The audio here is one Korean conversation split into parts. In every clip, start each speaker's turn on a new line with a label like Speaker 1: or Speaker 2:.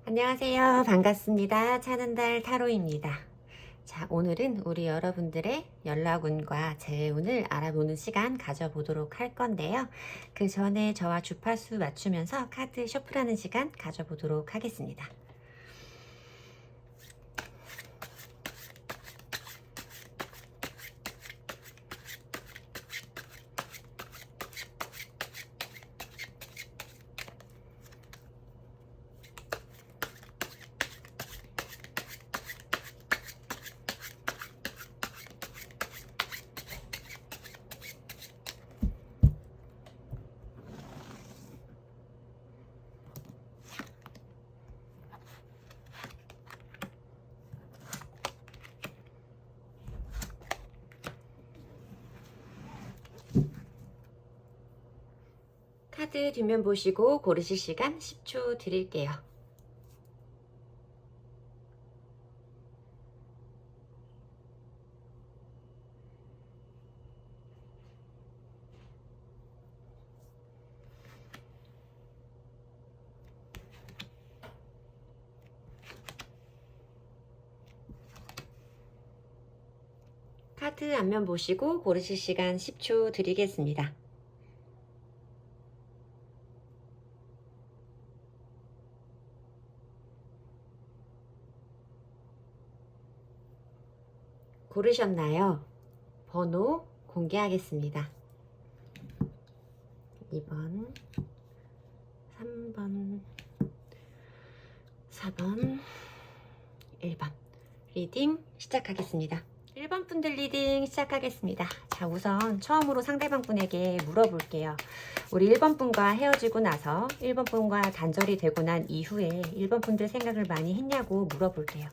Speaker 1: 안녕하세요. 반갑습니다. 차는달 타로입니다. 자, 오늘은 우리 여러분들의 연락운과 재운을 알아보는 시간 가져보도록 할 건데요. 그 전에 저와 주파수 맞추면서 카드 셔플하는 시간 가져보도록 하겠습니다. 카드 뒷면 보시고 고르실 시간 10초 드릴게요. 카드 앞면 보시고 고르실 시간 10초 드리겠습니다. 고르셨나요? 번호 공개하겠습니다. 2번, 3번, 4번, 1번. 리딩 시작하겠습니다. 1번 분들 리딩 시작하겠습니다. 자, 우선 처음으로 상대방 분에게 물어볼게요. 우리 1번 분과 헤어지고 나서 1번 분과 단절이 되고 난 이후에 1번 분들 생각을 많이 했냐고 물어볼게요.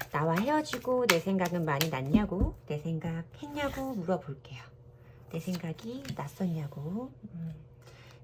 Speaker 1: 나와 헤어지고 내 생각은 많이 났냐고, 내 생각 했냐고 물어볼게요. 내 생각이 났었냐고.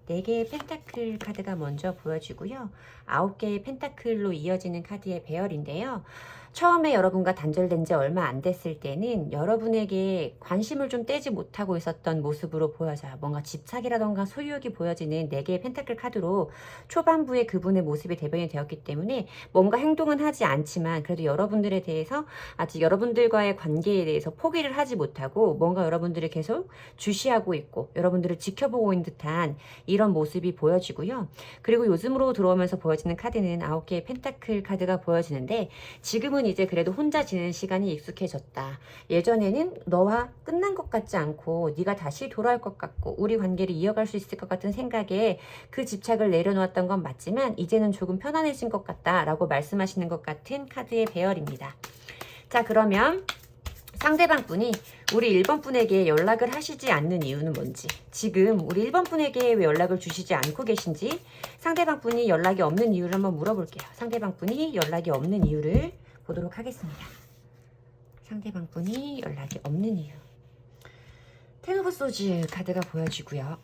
Speaker 1: 4개의 펜타클 카드가 먼저 보여지고요. 9개의 펜타클로 이어지는 카드의 배열인데요. 처음에 여러분과 단절된 지 얼마 안 됐을 때는 여러분에게 관심을 좀 떼지 못하고 있었던 모습으로 보여져요. 뭔가 집착이라던가 소유욕이 보여지는 4개의 펜타클 카드로 초반부에 그분의 모습이 대변이 되었기 때문에 뭔가 행동은 하지 않지만 그래도 여러분들에 대해서 아직 여러분들과의 관계에 대해서 포기를 하지 못하고 뭔가 여러분들을 계속 주시하고 있고 여러분들을 지켜보고 있는 듯한 이런 모습이 보여지고요. 그리고 요즘으로 들어오면서 보여지는 카드는 9개의 펜타클 카드가 보여지는데 지금은 이제 그래도 혼자 지내는 시간이 익숙해졌다. 예전에는 너와 끝난 것 같지 않고 네가 다시 돌아올 것 같고 우리 관계를 이어갈 수 있을 것 같은 생각에 그 집착을 내려놓았던 건 맞지만 이제는 조금 편안해진 것 같다 라고 말씀하시는 것 같은 카드의 배열입니다. 자, 그러면 상대방 분이 우리 1번 분에게 연락을 하시지 않는 이유는 뭔지, 지금 우리 1번 분에게 왜 연락을 주시지 않고 계신지, 상대방 분이 연락이 없는 이유를 한번 물어볼게요. 상대방 분이 연락이 없는 이유를 보도록 하겠습니다. 상대방 분이 연락이 없는 이유. 텐 오브 소즈 카드가 보여지고요.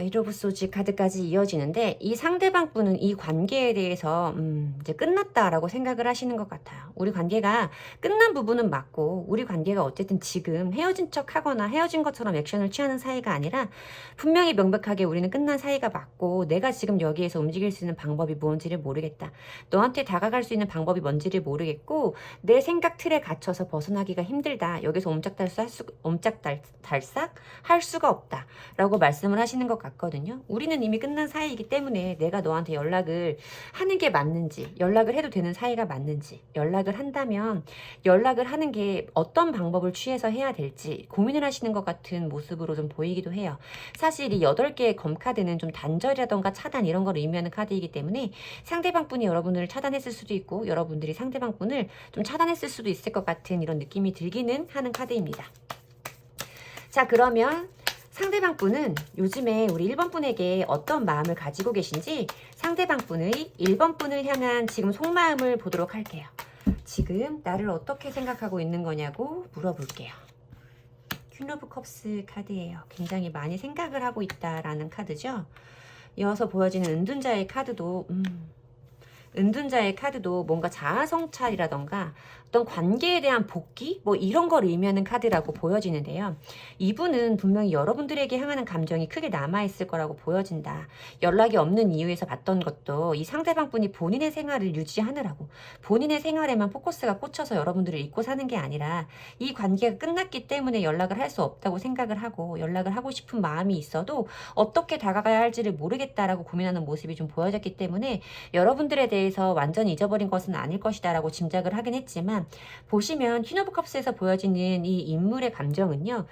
Speaker 1: 이러브 소지 카드까지 이어지는데 이 상대방 분은 이 관계에 대해서 이제 끝났다라고 생각을 하시는 것 같아요. 우리 관계가 끝난 부분은 맞고 우리 관계가 어쨌든 지금 헤어진 척 하거나 헤어진 것처럼 액션을 취하는 사이가 아니라 분명히 명백하게 우리는 끝난 사이가 맞고 내가 지금 여기에서 움직일 수 있는 방법이 뭔지를 모르겠다. 너한테 다가갈 수 있는 방법이 뭔지를 모르겠고 내 생각 틀에 갇혀서 벗어나기가 힘들다. 여기서 옴짝달싹 할 수가 없다. 라고 말씀을 하시는 것 같거든요. 우리는 이미 끝난 사이이기 때문에 내가 너한테 연락을 하는 게 맞는지, 연락을 해도 되는 사이가 맞는지, 연락을 한다면 연락을 하는 게 어떤 방법을 취해서 해야 될지 고민을 하시는 것 같은 모습으로 좀 보이기도 해요. 사실 이 8개의 검카드는 좀 단절이라던가 차단 이런 걸 의미하는 카드이기 때문에 상대방 분이 여러분을 차단했을 수도 있고 여러분들이 상대방 분을 좀 차단했을 수도 있을 것 같은 이런 느낌이 들기는 하는 카드입니다. 자, 그러면 상대방 분은 요즘에 우리 1번 분에게 어떤 마음을 가지고 계신지 상대방 분의 1번 분을 향한 지금 속마음을 보도록 할게요. 지금 나를 어떻게 생각하고 있는 거냐고 물어볼게요. 퀸 오브 컵스 카드예요. 굉장히 많이 생각을 하고 있다라는 카드죠. 이어서 보여지는 은둔자의 카드도 은둔자의 카드도 뭔가 자아성찰이라던가 어떤 관계에 대한 복귀 뭐 이런 걸 의미하는 카드라고 보여지는데요. 이분은 분명히 여러분들에게 향하는 감정이 크게 남아있을 거라고 보여진다. 연락이 없는 이유에서 봤던 것도 이 상대방 분이 본인의 생활을 유지하느라고 본인의 생활에만 포커스가 꽂혀서 여러분들을 잊고 사는 게 아니라 이 관계가 끝났기 때문에 연락을 할 수 없다고 생각을 하고 연락을 하고 싶은 마음이 있어도 어떻게 다가가야 할지를 모르겠다라고 고민하는 모습이 좀 보여졌기 때문에 여러분들에 대해서 완전히 잊어버린 것은 아닐 것이다 라고 짐작을 하긴 했지만 보시면 퀸 오브 컵스에서 보여지는 이 인물의 감정은요.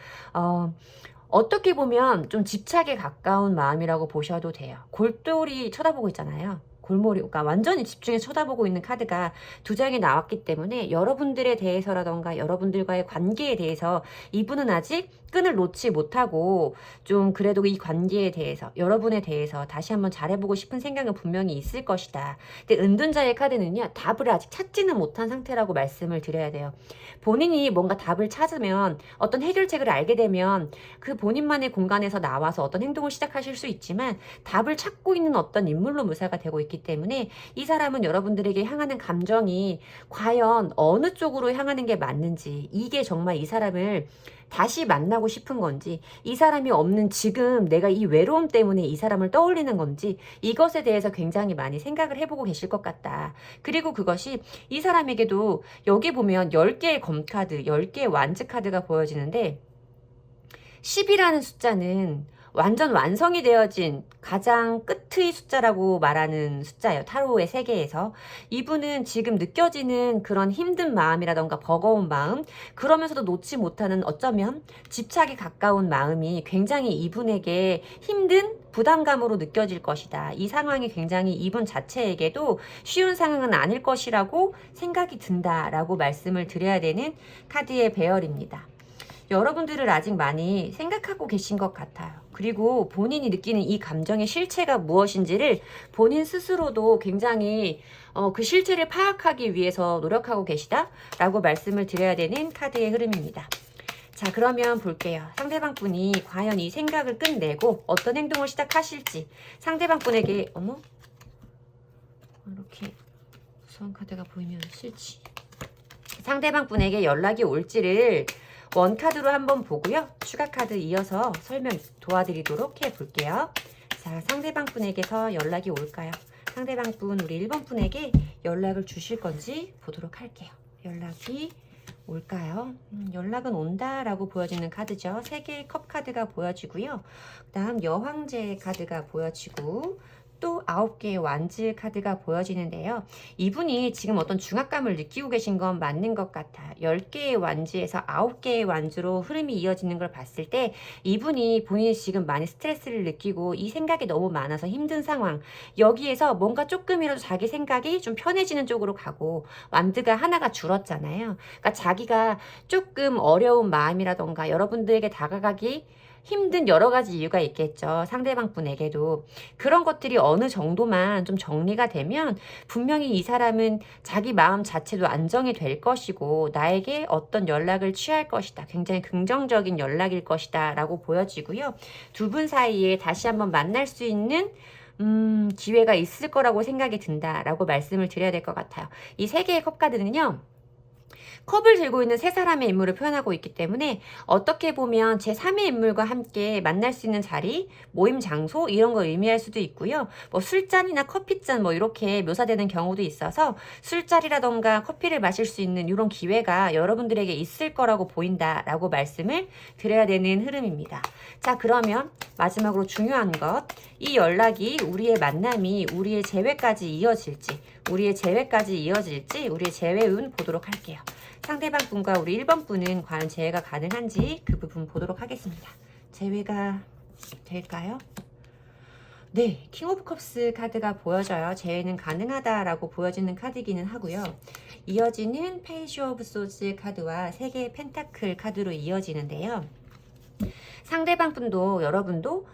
Speaker 1: 어떻게 보면 좀 집착에 가까운 마음이라고 보셔도 돼요. 골똘히 쳐다보고 있잖아요. 골몰이, 그러니까 완전히 집중해서 쳐다보고 있는 카드가 두 장이 나왔기 때문에 여러분들에 대해서라던가 여러분들과의 관계에 대해서 이분은 아직 끈을 놓지 못하고 좀 그래도 이 관계에 대해서 여러분에 대해서 다시 한번 잘해보고 싶은 생각은 분명히 있을 것이다. 근데 은둔자의 카드는요. 답을 아직 찾지는 못한 상태라고 말씀을 드려야 돼요. 본인이 뭔가 답을 찾으면 어떤 해결책을 알게 되면 그 본인만의 공간에서 나와서 어떤 행동을 시작하실 수 있지만 답을 찾고 있는 어떤 인물로 묘사가 되고 있기 때문에 이 사람은 여러분들에게 향하는 감정이 과연 어느 쪽으로 향하는 게 맞는지 이게 정말 이 사람을 다시 만나고 싶은 건지 이 사람이 없는 지금 내가 이 외로움 때문에 이 사람을 떠올리는 건지 이것에 대해서 굉장히 많이 생각을 해보고 계실 것 같다. 그리고 그것이 이 사람에게도 여기 보면 10개의 검카드 10개의 완즈카드가 보여지는데 10이라는 숫자는 완전 완성이 되어진 가장 끝의 숫자라고 말하는 숫자예요. 타로의 세계에서. 이분은 지금 느껴지는 그런 힘든 마음이라던가 버거운 마음, 그러면서도 놓지 못하는 어쩌면 집착에 가까운 마음이 굉장히 이분에게 힘든 부담감으로 느껴질 것이다. 이 상황이 굉장히 이분 자체에게도 쉬운 상황은 아닐 것이라고 생각이 든다라고 말씀을 드려야 되는 카드의 배열입니다. 여러분들을 아직 많이 생각하고 계신 것 같아요. 그리고 본인이 느끼는 이 감정의 실체가 무엇인지를 본인 스스로도 굉장히 그 실체를 파악하기 위해서 노력하고 계시다라고 말씀을 드려야 되는 카드의 흐름입니다. 자, 그러면 볼게요. 상대방 분이 과연 이 생각을 끝내고 어떤 행동을 시작하실지 상대방 분에게 이렇게 무서운 카드가 보이면 싫지. 상대방 분에게 연락이 올지를 원카드로 한번 보고요. 추가 카드 이어서 설명 도와드리도록 해볼게요. 자, 상대방 분에게서 연락이 올까요? 상대방 분, 우리 1번 분에게 연락을 주실 건지 보도록 할게요. 연락이 올까요? 연락은 온다라고 보여지는 카드죠. 3개의 컵 카드가 보여지고요. 그 다음 여황제 카드가 보여지고 또 9개의 완즈 카드가 보여지는데요. 이분이 지금 어떤 중압감을 느끼고 계신 건 맞는 것 같아요. 10개의 완즈에서 9개의 완즈로 흐름이 이어지는 걸 봤을 때 이분이 본인이 지금 많이 스트레스를 느끼고 이 생각이 너무 많아서 힘든 상황, 여기에서 뭔가 조금이라도 자기 생각이 좀 편해지는 쪽으로 가고 완드가 하나가 줄었잖아요. 그러니까 자기가 조금 어려운 마음이라던가 여러분들에게 다가가기 힘든 여러 가지 이유가 있겠죠. 상대방 분에게도. 그런 것들이 어느 정도만 좀 정리가 되면 분명히 이 사람은 자기 마음 자체도 안정이 될 것이고 나에게 어떤 연락을 취할 것이다. 굉장히 긍정적인 연락일 것이다 라고 보여지고요. 두 분 사이에 다시 한번 만날 수 있는 기회가 있을 거라고 생각이 든다라고 말씀을 드려야 될 것 같아요. 이 3개의 컵카드는요. 컵을 들고 있는 세 사람의 인물을 표현하고 있기 때문에 어떻게 보면 제3의 인물과 함께 만날 수 있는 자리, 모임 장소 이런 걸 의미할 수도 있고요. 뭐 술잔이나 커피잔 뭐 이렇게 묘사되는 경우도 있어서 술자리라던가 커피를 마실 수 있는 이런 기회가 여러분들에게 있을 거라고 보인다라고 말씀을 드려야 되는 흐름입니다. 자, 그러면 마지막으로 중요한 것, 이 연락이 우리의 만남이 우리의 재회까지 이어질지 우리의 재회운 보도록 할게요. 상대방 분과 우리 1번 분은 과연 재회가 가능한지 그 부분 보도록 하겠습니다. 재회가 될까요? 네, 킹 오브 컵스 카드가 보여져요. 재회는 가능하다라고 보여지는 카드이기는 하고요. 이어지는 페이지 오브 소즈 카드와 3개의 펜타클 카드로 이어지는데요. 상대방 분도 여러분도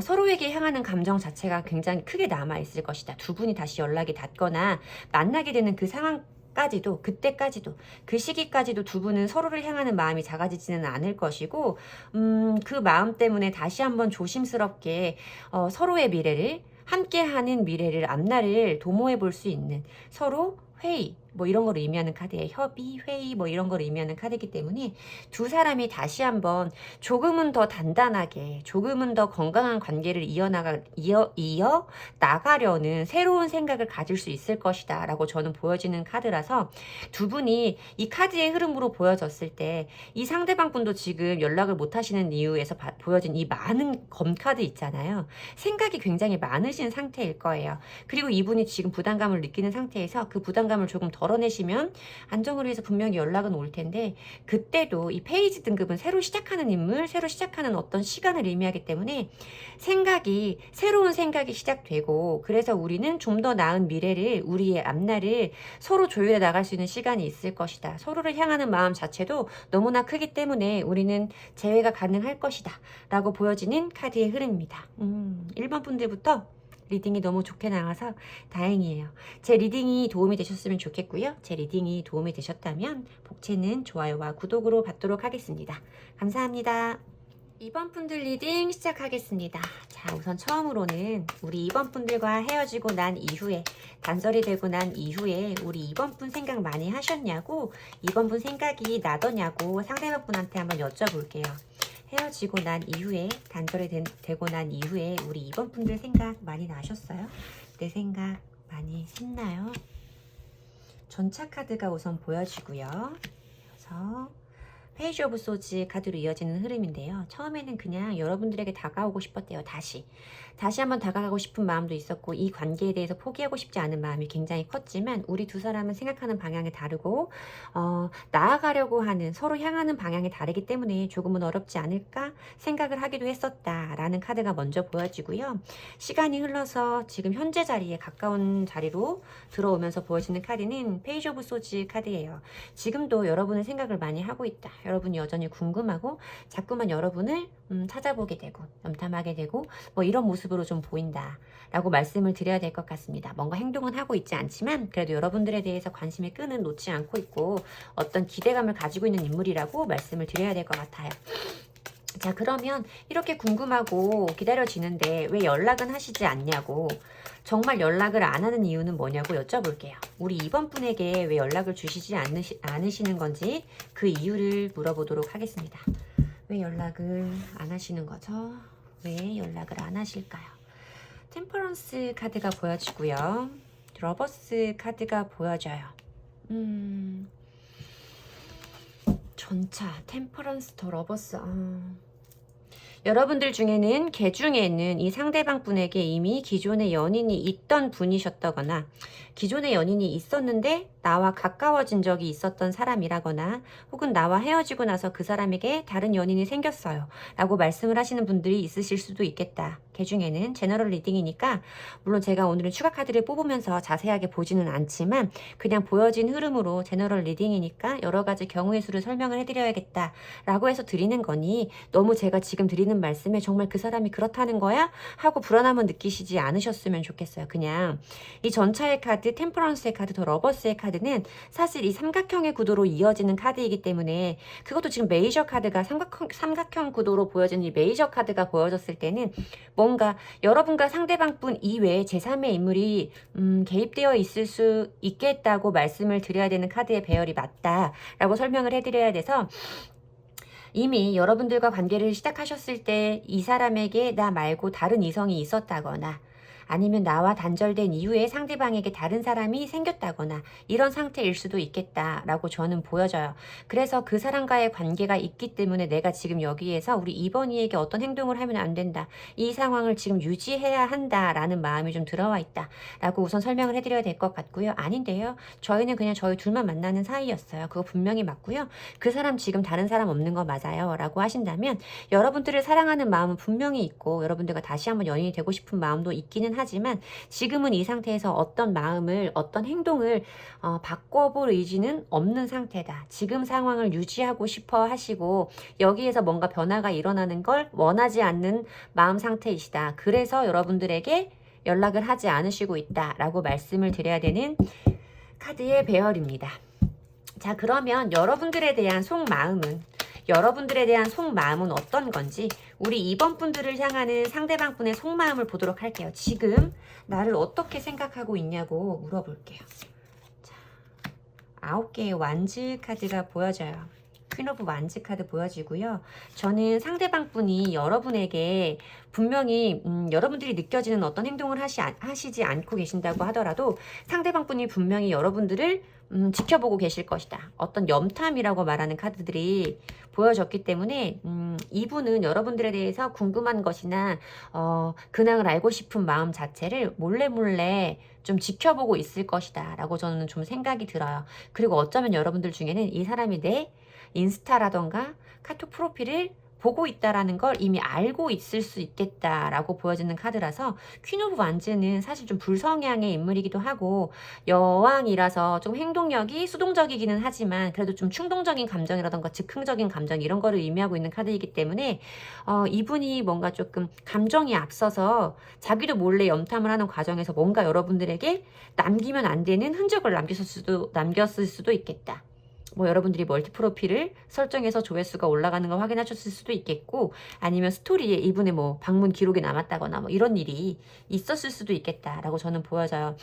Speaker 1: 서로에게 향하는 감정 자체가 굉장히 크게 남아있을 것이다. 두 분이 다시 연락이 닿거나 만나게 되는 그 상황까지도, 그때까지도, 그 시기까지도 두 분은 서로를 향하는 마음이 작아지지는 않을 것이고 그 마음 때문에 다시 한번 조심스럽게 서로의 미래를 함께하는 미래를 앞날을 도모해 볼 수 있는 서로 회의 뭐 이런 걸 의미하는 카드예요. 협의, 회의 뭐 이런 걸 의미하는 카드이기 때문에 두 사람이 다시 한번 조금은 더 단단하게 조금은 더 건강한 관계를 이어 나가려는 새로운 생각을 가질 수 있을 것이다 라고 저는 보여지는 카드라서 두 분이 이 카드의 흐름으로 보여졌을 때 이 상대방 분도 지금 연락을 못 하시는 이유에서 보여진 이 많은 검카드 있잖아요. 생각이 굉장히 많으신 상태일 거예요. 그리고 이분이 지금 부담감을 느끼는 상태에서 그 부담감을 조금 덜어내시면 안정을 위해서 분명히 연락은 올 텐데 그때도 이 페이지 등급은 새로 시작하는 인물, 새로 시작하는 어떤 시간을 의미하기 때문에 새로운 생각이 시작되고 그래서 우리는 좀 더 나은 미래를 우리의 앞날을 서로 조율해 나갈 수 있는 시간이 있을 것이다. 서로를 향하는 마음 자체도 너무나 크기 때문에 우리는 재회가 가능할 것이다 라고 보여지는 카드의 흐름입니다. 1번 분들부터 리딩이 너무 좋게 나와서 다행이에요. 제 리딩이 도움이 되셨으면 좋겠고요. 제 리딩이 도움이 되셨다면 복채는 좋아요와 구독으로 받도록 하겠습니다. 감사합니다. 2번 분들 리딩 시작하겠습니다. 자, 우선 처음으로는 우리 2번 분들과 헤어지고 난 이후에 단절이 되고 난 이후에 우리 2번 분 생각 많이 하셨냐고 2번 분 생각이 나더냐고 상대방 분한테 한번 여쭤볼게요. 헤어지고 난 이후에 단절이 되고 난 이후에 우리 2번 분들 생각 많이 나셨어요? 내 생각 많이 했나요? 전차 카드가 우선 보여지고요. 그래서 페이지 오브 소즈 카드로 이어지는 흐름인데요. 처음에는 그냥 여러분들에게 다가오고 싶었대요. 다시 한번 다가가고 싶은 마음도 있었고 이 관계에 대해서 포기하고 싶지 않은 마음이 굉장히 컸지만 우리 두 사람은 생각하는 방향이 다르고 나아가려고 하는 서로 향하는 방향이 다르기 때문에 조금은 어렵지 않을까 생각을 하기도 했었다라는 카드가 먼저 보여지고요. 시간이 흘러서 지금 현재 자리에 가까운 자리로 들어오면서 보여지는 카드는 페이지 오브 소즈 카드예요. 지금도 여러분의 생각을 많이 하고 있다. 여러분이 여전히 궁금하고 자꾸만 여러분을 찾아보게 되고 염탐하게 되고 뭐 이런 모습으로 좀 보인다 라고 말씀을 드려야 될 것 같습니다. 뭔가 행동은 하고 있지 않지만 그래도 여러분들에 대해서 관심의 끈은 놓지 않고 있고 어떤 기대감을 가지고 있는 인물이라고 말씀을 드려야 될 것 같아요. 자, 그러면 이렇게 궁금하고 기다려지는데 왜 연락은 하시지 않냐고 정말 연락을 안 하는 이유는 뭐냐고 여쭤볼게요. 우리 2번 분에게 왜 연락을 주시지 않으시는 건지 그 이유를 물어보도록 하겠습니다. 왜 연락을 안 하시는 거죠? 왜 연락을 안 하실까요? 템퍼런스 카드가 보여지고요. 러버스 카드가 보여져요. 전차, 템퍼런스 더 러버스. 여러분들 중에는 개 중에는 이 상대방 분에게 이미 기존의 연인이 있던 분이셨다거나 기존의 연인이 있었는데 나와 가까워진 적이 있었던 사람이라거나 혹은 나와 헤어지고 나서 그 사람에게 다른 연인이 생겼어요 라고 말씀을 하시는 분들이 있으실 수도 있겠다. 개 중에는 제너럴 리딩이니까 물론 제가 오늘은 추가 카드를 뽑으면서 자세하게 보지는 않지만 그냥 보여진 흐름으로 제너럴 리딩이니까 여러 가지 경우의 수를 설명을 해드려야겠다 라고 해서 드리는 거니 너무 제가 지금 드리는 말씀에 정말 그 사람이 그렇다는 거야? 하고 불안함을 느끼시지 않으셨으면 좋겠어요. 그냥 이 전차의 카드, 템퍼런스의 카드, 더 러버스의 카드는 사실 이 삼각형의 구도로 이어지는 카드이기 때문에 그것도 지금 메이저 카드가 삼각형 구도로 보여지는 이 메이저 카드가 보여졌을 때는 뭔가 여러분과 상대방 분 이외에 제3의 인물이 개입되어 있을 수 있겠다고 말씀을 드려야 되는 카드의 배열이 맞다라고 설명을 해드려야 돼서 이미 여러분들과 관계를 시작하셨을 때 이 사람에게 나 말고 다른 이성이 있었다거나 아니면 나와 단절된 이후에 상대방에게 다른 사람이 생겼다거나 이런 상태일 수도 있겠다라고 저는 보여져요. 그래서 그 사람과의 관계가 있기 때문에 내가 지금 여기에서 우리 이번이에게 어떤 행동을 하면 안 된다. 이 상황을 지금 유지해야 한다라는 마음이 좀 들어와 있다라고 우선 설명을 해드려야 될 것 같고요. 아닌데요. 저희는 그냥 저희 둘만 만나는 사이였어요. 그거 분명히 맞고요. 그 사람 지금 다른 사람 없는 거 맞아요. 라고 하신다면 여러분들을 사랑하는 마음은 분명히 있고 여러분들과 다시 한번 연인이 되고 싶은 마음도 있기는 하지만 지금은 이 상태에서 어떤 마음을 어떤 행동을 바꿔볼 의지는 없는 상태다. 지금 상황을 유지하고 싶어 하시고 여기에서 뭔가 변화가 일어나는 걸 원하지 않는 마음 상태이시다. 그래서 여러분들에게 연락을 하지 않으시고 있다라고 말씀을 드려야 되는 카드의 배열입니다. 자, 그러면 여러분들에 대한 속마음은 여러분들에 대한 속마음은 어떤 건지 우리 2번 분들을 향하는 상대방 분의 속마음을 보도록 할게요. 지금 나를 어떻게 생각하고 있냐고 물어볼게요. 자, 9개의 완즈 카드가 보여져요. 퀸 오브 완즈 카드 보여지고요. 저는 상대방 분이 여러분에게 분명히 여러분들이 느껴지는 어떤 행동을 하시지 않고 계신다고 하더라도 상대방 분이 분명히 여러분들을 지켜보고 계실 것이다. 어떤 염탐이라고 말하는 카드들이 보여졌기 때문에 이분은 여러분들에 대해서 궁금한 것이나 근황을 알고 싶은 마음 자체를 몰래 좀 지켜보고 있을 것이다 라고 저는 좀 생각이 들어요. 그리고 어쩌면 여러분들 중에는 이 사람이 내 인스타라던가 카톡 프로필을 보고 있다라는 걸 이미 알고 있을 수 있겠다라고 보여지는 카드라서 퀸 오브 완즈는 사실 좀 불성향의 인물이기도 하고 여왕이라서 좀 행동력이 수동적이기는 하지만 그래도 좀 충동적인 감정이라던가 즉흥적인 감정 이런 거를 의미하고 있는 카드이기 때문에 이분이 뭔가 조금 감정이 앞서서 자기도 몰래 염탐을 하는 과정에서 뭔가 여러분들에게 남기면 안 되는 흔적을 남겼을 수도 있겠다. 뭐 여러분들이 멀티 프로필을 설정해서 조회수가 올라가는 걸 확인하셨을 수도 있겠고 아니면 스토리에 이분의 뭐 방문 기록이 남았다거나 뭐 이런 일이 있었을 수도 있겠다라고 저는 보여져요.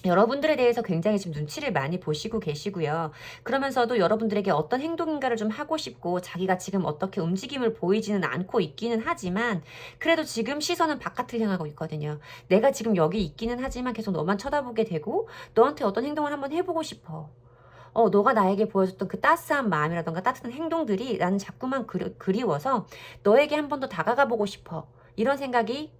Speaker 1: 여러분들에 대해서 굉장히 지금 눈치를 많이 보시고 계시고요. 그러면서도 여러분들에게 어떤 행동인가를 좀 하고 싶고 자기가 지금 어떻게 움직임을 보이지는 않고 있기는 하지만 그래도 지금 시선은 바깥을 향하고 있거든요. 내가 지금 여기 있기는 하지만 계속 너만 쳐다보게 되고 너한테 어떤 행동을 한번 해보고 싶어. 너가 나에게 보여줬던 그 따스한 마음이라던가 따뜻한 행동들이 나는 자꾸만 그리워서 너에게 한 번 더 다가가 보고 싶어. 이런 생각이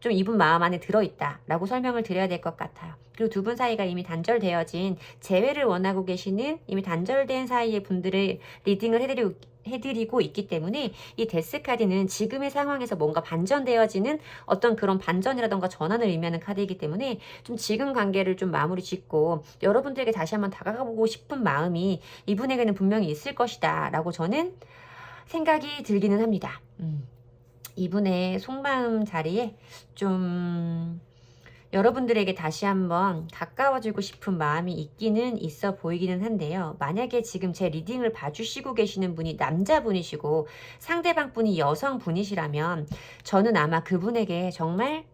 Speaker 1: 좀 이분 마음 안에 들어있다 라고 설명을 드려야 될 것 같아요. 그리고 두 분 사이가 이미 단절되어진 재회를 원하고 계시는 이미 단절된 사이의 분들을 리딩을 해드리고 있기 때문에 이 데스 카드는 지금의 상황에서 뭔가 반전되어지는 어떤 그런 반전이라던가 전환을 의미하는 카드이기 때문에 좀 지금 관계를 좀 마무리 짓고 여러분들에게 다시 한번 다가가보고 싶은 마음이 이분에게는 분명히 있을 것이다 라고 저는 생각이 들기는 합니다. 이분의 속마음 자리에 좀 여러분들에게 다시 한번 가까워지고 싶은 마음이 있기는 있어 보이기는 한데요. 만약에 지금 제 리딩을 봐주시고 계시는 분이 남자분이시고 상대방 분이 여성분이시라면 저는 아마 그분에게 정말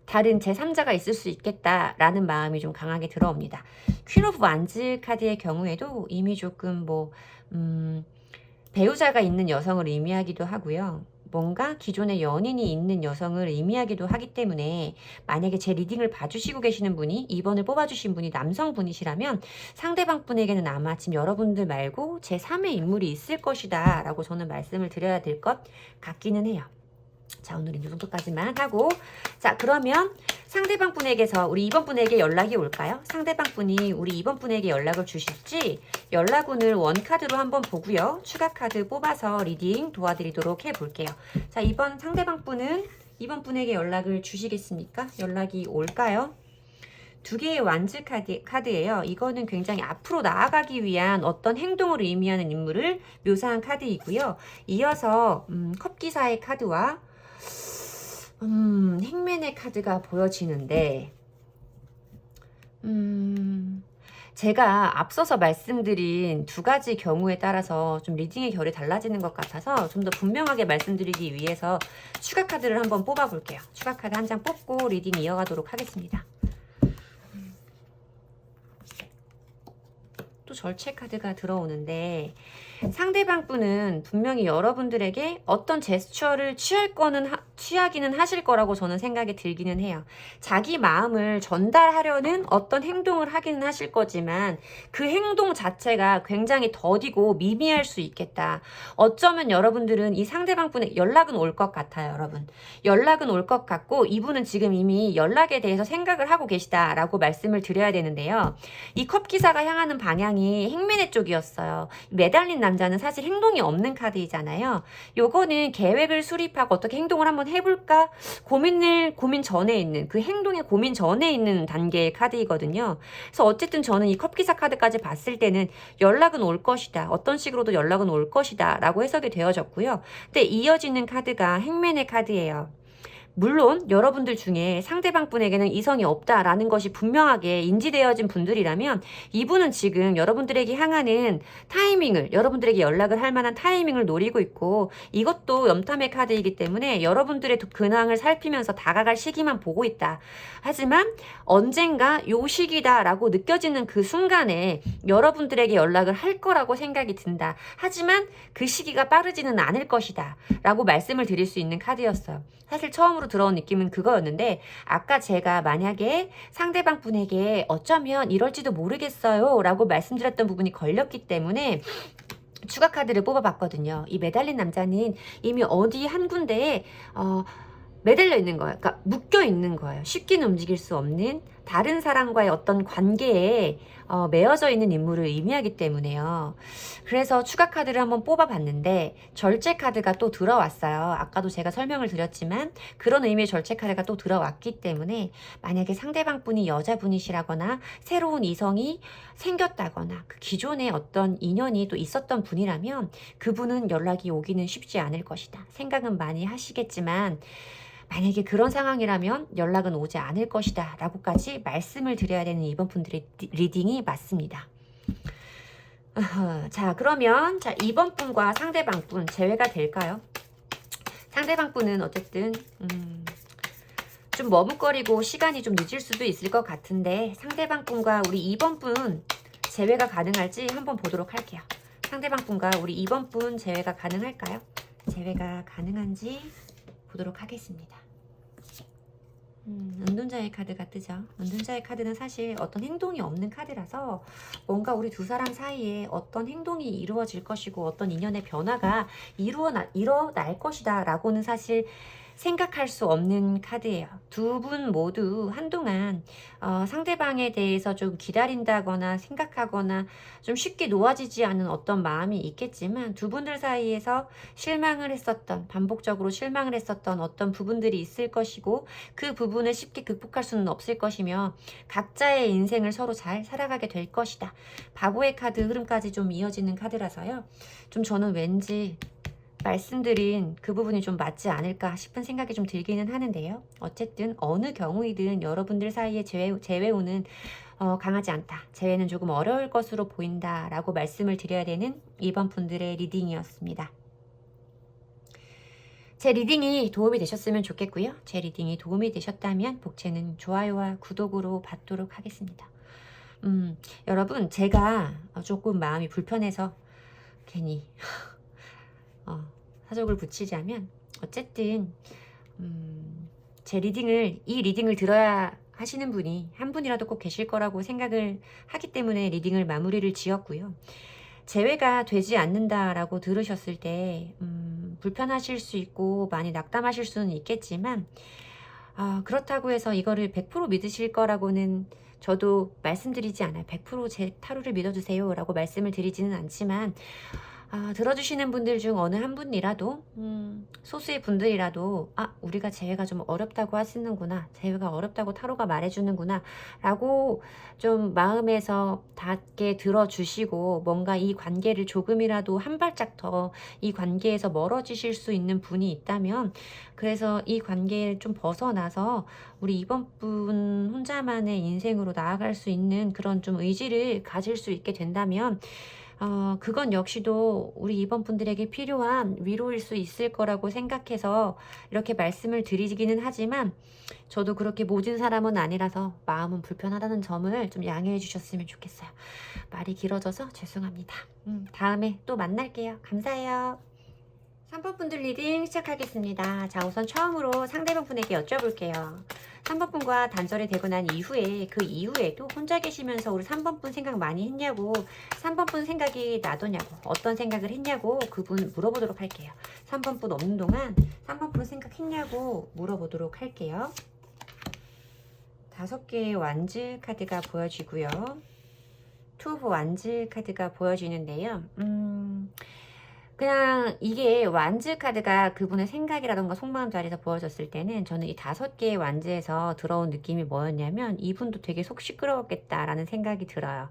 Speaker 1: 다른 제3자가 있을 수 있겠다라는 마음이 좀 강하게 들어옵니다. 퀸 오브 완즈 카드의 경우에도 이미 조금 배우자가 있는 여성을 의미하기도 하고요. 뭔가 기존에 연인이 있는 여성을 의미하기도 하기 때문에 만약에 제 리딩을 봐주시고 계시는 분이 2번을 뽑아주신 분이 남성분이시라면 상대방 분에게는 아마 지금 여러분들 말고 제3의 인물이 있을 것이다 라고 저는 말씀을 드려야 될 것 같기는 해요. 자, 오늘은 이 정도까지만 하고 자, 그러면 상대방 분에게서 우리 2번 분에게 연락이 올까요? 상대방 분이 우리 2번 분에게 연락을 주실지 연락운을 원카드로 한번 보고요. 추가 카드 뽑아서 리딩 도와드리도록 해볼게요. 자, 이번 상대방 분은 2번 분에게 연락을 주시겠습니까? 연락이 올까요? 두 개의 완즈 카드예요. 이거는 굉장히 앞으로 나아가기 위한 어떤 행동을 의미하는 인물을 묘사한 카드이고요. 이어서 컵기사의 카드와 행맨의 카드가 보여지는데 제가 앞서서 말씀드린 두 가지 경우에 따라서 좀 리딩의 결이 달라지는 것 같아서 좀 더 분명하게 말씀드리기 위해서 추가 카드를 한번 뽑아 볼게요. 추가 카드 한 장 뽑고 리딩 이어가도록 하겠습니다. 또 절체 카드가 들어오는데 상대방 분은 분명히 여러분들에게 어떤 제스처를 취하기는 하실 거라고 저는 생각이 들기는 해요. 자기 마음을 전달하려는 어떤 행동을 하기는 하실 거지만 그 행동 자체가 굉장히 더디고 미미할 수 있겠다. 어쩌면 여러분들은 이 상대방 분의 연락은 올 것 같아요, 여러분. 연락은 올 것 같고 이분은 지금 이미 연락에 대해서 생각을 하고 계시다라고 말씀을 드려야 되는데요. 이 컵기사가 향하는 방향이 행맨의 쪽이었어요. 매달린 남자는 사실 행동이 없는 카드이잖아요. 요거는 계획을 수립하고 어떻게 행동을 한번 해볼까 고민 전에 있는 그 행동의 고민 전에 있는 단계의 카드이거든요. 그래서 어쨌든 저는 이 컵기사 카드까지 봤을 때는 연락은 올 것이다. 어떤 식으로도 연락은 올 것이다 라고 해석이 되어졌고요. 근데 이어지는 카드가 행맨의 카드예요. 물론 여러분들 중에 상대방 분에게는 이성이 없다라는 것이 분명하게 인지되어진 분들이라면 이분은 지금 여러분들에게 향하는 타이밍을, 여러분들에게 연락을 할 만한 타이밍을 노리고 있고, 이것도 염탐의 카드이기 때문에 여러분들의 근황을 살피면서 다가갈 시기만 보고 있다. 하지만 언젠가 요 시기다라고 느껴지는 그 순간에 여러분들에게 연락을 할 거라고 생각이 든다. 하지만 그 시기가 빠르지는 않을 것이다 라고 말씀을 드릴 수 있는 카드였어요. 사실 처음으로 들어온 느낌은 그거였는데, 아까 제가 만약에 상대방 분에게 어쩌면 이럴지도 모르겠어요 라고 말씀드렸던 부분이 걸렸기 때문에 추가 카드를 뽑아봤거든요. 이 매달린 남자는 이미 어디 한 군데에 매달려 있는 거예요. 그러니까 묶여 있는 거예요. 쉽게는 움직일 수 없는 다른 사람과의 어떤 관계에 매어져 있는 인물을 의미하기 때문에요. 그래서 추가 카드를 한번 뽑아봤는데 절제 카드가 또 들어왔어요. 아까도 제가 설명을 드렸지만 그런 의미의 절제 카드가 또 들어왔기 때문에 만약에 상대방 분이 여자분이시라거나 새로운 이성이 생겼다거나 그 기존에 어떤 인연이 또 있었던 분이라면 그분은 연락이 오기는 쉽지 않을 것이다. 생각은 많이 하시겠지만 만약에 그런 상황이라면 연락은 오지 않을 것이다 라고까지 말씀을 드려야 되는 이번 분들의 리딩이 맞습니다. 자, 그러면 이번 분과 상대방 분 제외가 될까요? 상대방 분은 어쨌든 좀 머뭇거리고 시간이 좀 늦을 수도 있을 것 같은데 상대방 분과 우리 이번 분 제외가 가능할지 한번 보도록 할게요. 상대방 분과 우리 이번 분 제외가 가능할까요? 제외가 가능한지 보도록 하겠습니다. 은둔자의 카드가 뜨죠. 은둔자의 카드는 사실 어떤 행동이 없는 카드라서 뭔가 우리 두 사람 사이에 어떤 행동이 이루어질 것이고 어떤 인연의 변화가 일어날 것이다 라고는 사실 생각할 수 없는 카드예요. 두 분 모두 한동안 상대방에 대해서 좀 기다린다거나 생각하거나 좀 쉽게 놓아지지 않은 어떤 마음이 있겠지만 두 분들 사이에서 실망을 했었던, 반복적으로 실망을 했었던 어떤 부분들이 있을 것이고 그 부분을 쉽게 극복할 수는 없을 것이며 각자의 인생을 서로 잘 살아가게 될 것이다. 바보의 카드 흐름까지 좀 이어지는 카드라서요. 좀 저는 왠지 말씀드린 그 부분이 좀 맞지 않을까 싶은 생각이 좀 들기는 하는데요. 어쨌든 어느 경우이든 여러분들 사이에 재회운은 강하지 않다. 재회는 조금 어려울 것으로 보인다 라고 말씀을 드려야 되는 이번 분들의 리딩이었습니다. 제 리딩이 도움이 되셨으면 좋겠고요. 제 리딩이 도움이 되셨다면 복채는 좋아요와 구독으로 받도록 하겠습니다. 여러분, 제가 조금 마음이 불편해서 괜히 사족을 붙이자면 어쨌든 이 리딩을 들어야 하시는 분이 한 분이라도 꼭 계실 거라고 생각을 하기 때문에 리딩을 마무리를 지었고요. 재회가 되지 않는다라고 들으셨을 때 불편하실 수 있고 많이 낙담하실 수는 있겠지만 그렇다고 해서 이거를 100% 믿으실 거라고는 저도 말씀드리지 않아요. 100% 제 타로를 믿어주세요 라고 말씀을 드리지는 않지만 들어주시는 분들 중 어느 한 분이라도 소수의 분들이라도 우리가 재회가 좀 어렵다고 하시는구나, 재회가 어렵다고 타로가 말해주는구나 라고 좀 마음에서 닿게 들어주시고 뭔가 이 관계를 조금이라도 한 발짝 더 이 관계에서 멀어지실 수 있는 분이 있다면, 그래서 이 관계를 좀 벗어나서 우리 이번 분 혼자만의 인생으로 나아갈 수 있는 그런 좀 의지를 가질 수 있게 된다면 그건 역시도 우리 이번 분들에게 필요한 위로일 수 있을 거라고 생각해서 이렇게 말씀을 드리기는 하지만 저도 그렇게 모진 사람은 아니라서 마음은 불편하다는 점을 좀 양해해 주셨으면 좋겠어요. 말이 길어져서 죄송합니다. 다음에 또 만날게요. 감사해요. 3번 분들 리딩 시작하겠습니다. 자, 우선 처음으로 상대방 분에게 여쭤볼게요. 3번 분과 단절이 되고 난 이후에 그 이후에도 혼자 계시면서 우리 3번 분 생각 많이 했냐고, 3번 분 생각이 나더냐고, 어떤 생각을 했냐고 그분 물어보도록 할게요. 3번 분 없는 동안 3번 분 생각했냐고 물어보도록 할게요. 5개의 완즈 카드가 보여지고요. 투 오브 완즈 카드가 보여지는데요. 그냥 이게 완즈 카드가 그분의 생각이라던가 속마음 자리에서 보여졌을 때는 저는 이 5개의 완즈에서 들어온 느낌이 뭐였냐면 이분도 되게 속 시끄러웠겠다라는 생각이 들어요.